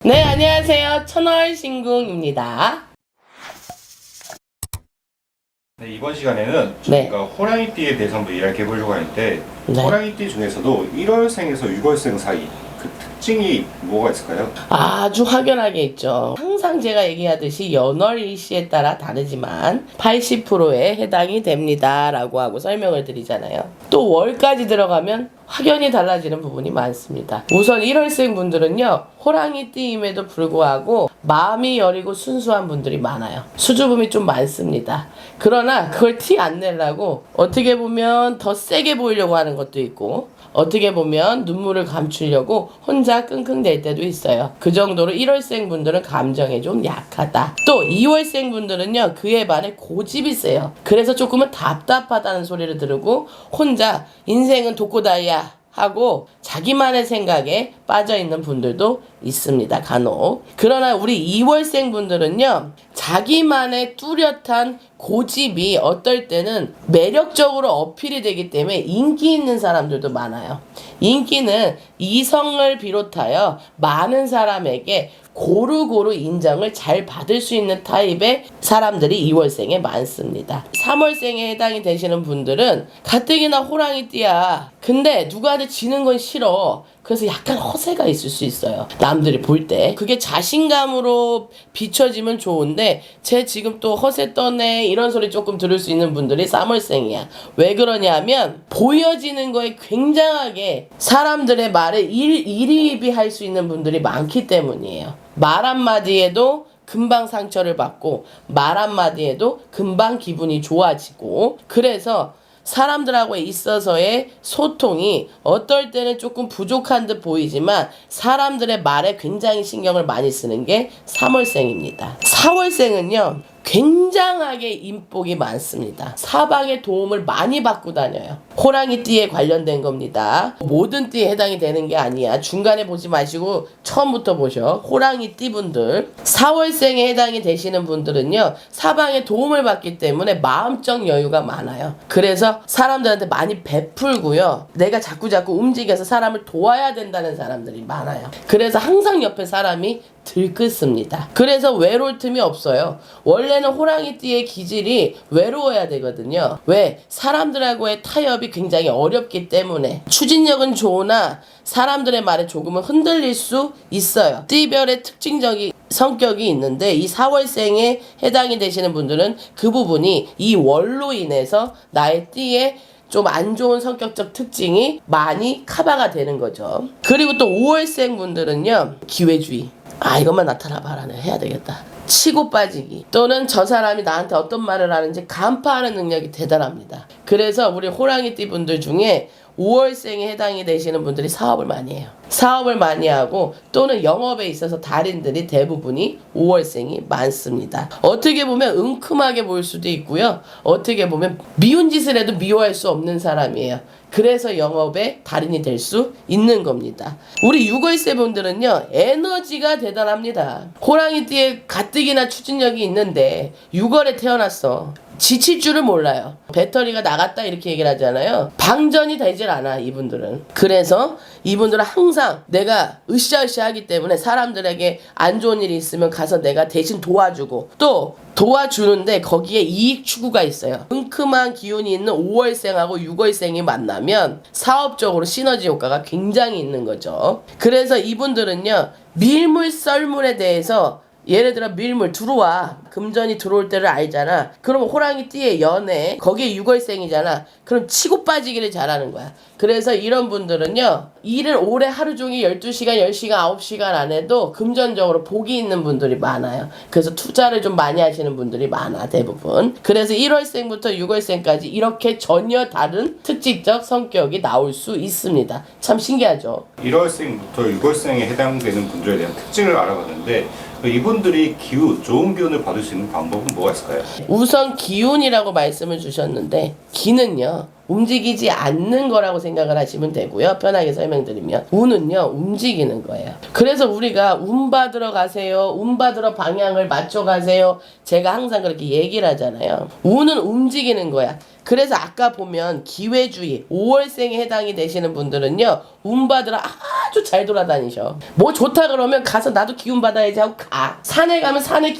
네, 안녕하세요. 천월신궁입니다. 네, 이번 시간에는 저희가 호랑이띠에 대해서 한번 이야기해 보려고 하는데 호랑이띠 중에서도 1월생에서 6월생 사이 그 특징이 뭐가 있을까요? 아주 확연하게 있죠. 항상 제가 얘기하듯이 연월일시에 따라 다르지만 80%에 해당이 됩니다 라고 하고 설명을 드리잖아요. 또 월까지 들어가면 확연히 달라지는 부분이 많습니다. 우선 1월생 분들은요, 호랑이띠임에도 불구하고 마음이 여리고 순수한 분들이 많아요. 수줍음이 좀 많습니다. 그러나 그걸 티 안 내려고 어떻게 보면 더 세게 보이려고 하는 것도 있고, 어떻게 보면 눈물을 감추려고 혼자 끙끙댈 때도 있어요. 그 정도로 1월생 분들은 감정에 좀 약하다. 또 2월생 분들은요, 그에 반해 고집이 세요. 그래서 조금은 답답하다는 소리를 들으고 혼자 인생은 독고다이야 하고 자기만의 생각에 빠져있는 분들도 있습니다. 간혹. 그러나 우리 2월생 분들은요, 자기만의 뚜렷한 고집이 어떨 때는 매력적으로 어필이 되기 때문에 인기 있는 사람들도 많아요. 인기는 이성을 비롯하여 많은 사람에게 고루고루 인정을 잘 받을 수 있는 타입의 사람들이 2월생에 많습니다. 3월생에 해당이 되시는 분들은 가뜩이나 호랑이띠야. 근데 누구한테 지는 건 싫어. 그래서 약간 허세가 있을 수 있어요. 남들이 볼 때. 그게 자신감으로 비춰지면 좋은데 쟤 지금 또 허세 떠네 이런 소리 조금 들을 수 있는 분들이 3월생이야. 왜 그러냐면 보여지는 거에 굉장하게 사람들의 말에 일희일비할 수 있는 분들이 많기 때문이에요. 말 한마디에도 금방 상처를 받고 말 한마디에도 금방 기분이 좋아지고, 그래서 사람들하고 있어서의 소통이 어떨 때는 조금 부족한 듯 보이지만 사람들의 말에 굉장히 신경을 많이 쓰는 게 3월생입니다. 4월생은요, 굉장하게 인복이 많습니다. 사방의 도움을 많이 받고 다녀요. 호랑이띠에 관련된 겁니다. 모든 띠에 해당이 되는 게 아니야. 중간에 보지 마시고 처음부터 보셔. 호랑이띠 분들, 4월생에 해당이 되시는 분들은요, 사방의 도움을 받기 때문에 마음적 여유가 많아요. 그래서 사람들한테 많이 베풀고요, 내가 자꾸 움직여서 사람을 도와야 된다는 사람들이 많아요. 그래서 항상 옆에 사람이 들끓습니다. 그래서 외로울 틈이 없어요. 원래는 호랑이띠의 기질이 외로워야 되거든요. 왜? 사람들하고의 타협이 굉장히 어렵기 때문에. 추진력은 좋으나 사람들의 말에 조금은 흔들릴 수 있어요. 띠별의 특징적인 성격이 있는데 이 4월생에 해당이 되시는 분들은 그 부분이 이 월로 인해서 나의 띠에 좀 안 좋은 성격적 특징이 많이 커버가 되는 거죠. 그리고 또 5월생 분들은요, 기회주의. 이것만 나타나봐라네. 해야 되겠다. 치고 빠지기, 또는 저 사람이 나한테 어떤 말을 하는지 간파하는 능력이 대단합니다. 그래서 우리 호랑이띠 분들 중에 5월생에 해당이 되시는 분들이 사업을 많이 해요. 사업을 많이 하고 또는 영업에 있어서 달인들이 대부분이 5월생이 많습니다. 어떻게 보면 은큼하게 보일 수도 있고요, 어떻게 보면 미운 짓을 해도 미워할 수 없는 사람이에요. 그래서 영업의 달인이 될 수 있는 겁니다. 우리 6월생 분들은요, 에너지가 대단합니다. 호랑이띠에 가뜩이나 추진력이 있는데 6월에 태어났어. 지칠 줄을 몰라요. 배터리가 나갔다 이렇게 얘기를 하잖아요. 방전이 되질 않아, 이분들은. 그래서 이분들은 항상 내가 으쌰으쌰 하기 때문에 사람들에게 안 좋은 일이 있으면 가서 내가 대신 도와주고, 또 도와주는데 거기에 이익 추구가 있어요. 은큼한 기운이 있는 5월생하고 6월생이 만나면 사업적으로 시너지 효과가 굉장히 있는 거죠. 그래서 이분들은요, 밀물 썰물에 대해서, 예를 들어 밀물 들어와, 금전이 들어올 때를 알잖아. 그럼 호랑이띠의 연애, 거기에 6월생이잖아. 그럼 치고 빠지기를 잘하는 거야. 그래서 이런 분들은요, 일을 오래 하루 종일 12시간, 10시간, 9시간 안 해도 금전적으로 복이 있는 분들이 많아요. 그래서 투자를 좀 많이 하시는 분들이 많아, 대부분. 그래서 1월생부터 6월생까지 이렇게 전혀 다른 특징적 성격이 나올 수 있습니다. 참 신기하죠. 1월생부터 6월생에 해당되는 분들에 대한 특징을 알아봤는데 이분들이 좋은 기운을 받을 수 있는 방법은 뭐가 있을까요? 우선 기운이라고 말씀을 주셨는데, 기는요, 움직이지 않는 거라고 생각을 하시면 되고요. 편하게 설명드리면 운은요 움직이는 거예요. 그래서 우리가 운 받으러 가세요, 운 받으러 방향을 맞춰 가세요, 제가 항상 그렇게 얘기를 하잖아요. 운은 움직이는 거야. 그래서 아까 보면 기회주의 5월생에 해당이 되시는 분들은요 운 받으러 아주 잘 돌아다니셔. 뭐 좋다 그러면 가서 나도 기운 받아야지 하고 가. 산에 가면 산의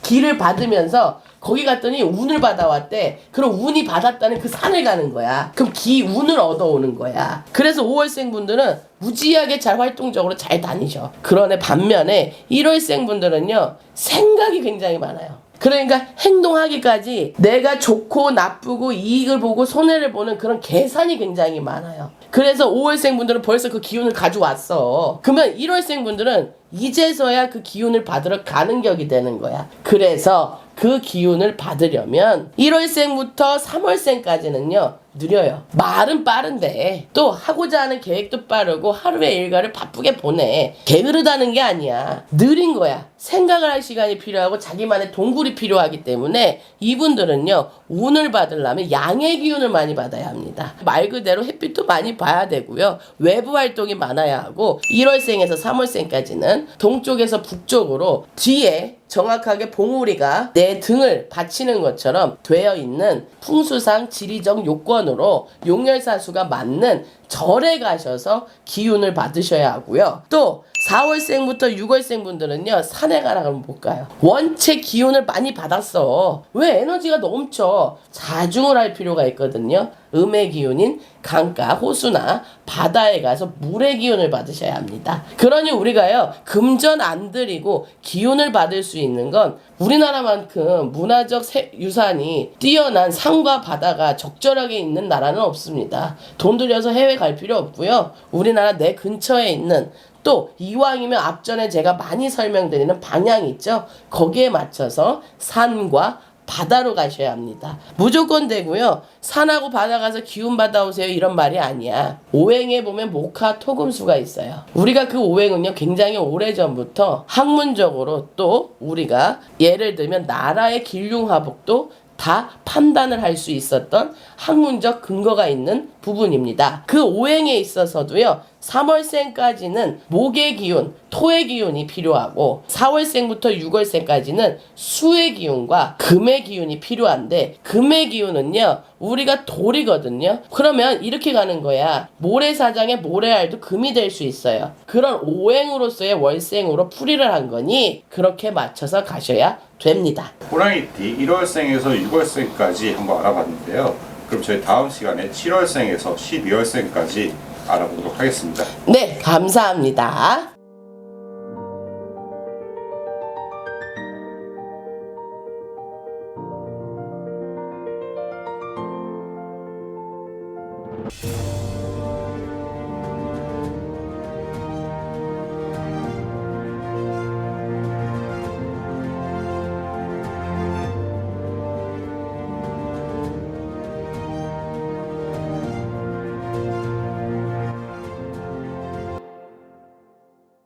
기를 받으면서 거기 갔더니 운을 받아왔대. 그럼 운이 받았다는 그 산을 가는 거야. 그럼 운을 얻어오는 거야. 그래서 5월생 분들은 무지하게 잘 활동적으로 잘 다니셔. 그러네 반면에 1월생 분들은요 생각이 굉장히 많아요. 그러니까 행동하기까지 내가 좋고 나쁘고 이익을 보고 손해를 보는 그런 계산이 굉장히 많아요. 그래서 5월생 분들은 벌써 그 기운을 가져왔어. 그러면 1월생 분들은 이제서야 그 기운을 받으러 가는 격이 되는 거야. 그래서 그 기운을 받으려면 1월생부터 3월생까지는요 느려요. 말은 빠른데 또 하고자 하는 계획도 빠르고 하루의 일과를 바쁘게 보내. 게으르다는 게 아니야. 느린 거야. 생각을 할 시간이 필요하고 자기만의 동굴이 필요하기 때문에 이분들은요 운을 받으려면 양의 기운을 많이 받아야 합니다. 말 그대로 햇빛도 많이 봐야 되고요. 외부 활동이 많아야 하고 1월생에서 3월생까지는 동쪽에서 북쪽으로 뒤에 정확하게 봉우리가 내 등을 받치는 것처럼 되어 있는 풍수상 지리적 요건으로 용열사수가 맞는 절에 가셔서 기운을 받으셔야 하고요. 또 4월생부터 6월생 분들은요 산에 가라 그러면 못 가요. 원체 기운을 많이 받았어. 왜? 에너지가 넘쳐. 자중을 할 필요가 있거든요. 음의 기운인 강가, 호수나 바다에 가서 물의 기운을 받으셔야 합니다. 그러니 우리가요 금전 안 들이고 기운을 받을 수 있는 건 우리나라만큼 문화적 유산이 뛰어난 산과 바다가 적절하게 있는 나라는 없습니다. 돈 들여서 해외 갈 필요 없고요. 우리나라 내 근처에 있는 또 이왕이면 앞전에 제가 많이 설명드리는 방향 있죠. 거기에 맞춰서 산과 바다로 가셔야 합니다. 무조건 되고요. 산하고 바다 가서 기운 받아오세요 이런 말이 아니야. 오행에 보면 목화 토금수가 있어요. 우리가 그 오행은요 굉장히 오래전부터 학문적으로 또 우리가 예를 들면 나라의 길흉화복도 다 판단을 할 수 있었던 학문적 근거가 있는 부분입니다. 그 오행에 있어서도요 3월생까지는 목의 기운, 토의 기운이 필요하고 4월생부터 6월생까지는 수의 기운과 금의 기운이 필요한데 금의 기운은요 우리가 돌이거든요. 그러면 이렇게 가는 거야. 모래사장의 모래알도 금이 될 수 있어요. 그런 오행으로서의 월생으로 풀이를 한 거니 그렇게 맞춰서 가셔야 됩니다. 호랑이띠 1월생에서 6월생까지 한번 알아봤는데요. 그럼 저희 다음 시간에 7월생에서 12월생까지 알아보도록 하겠습니다. 네, 감사합니다.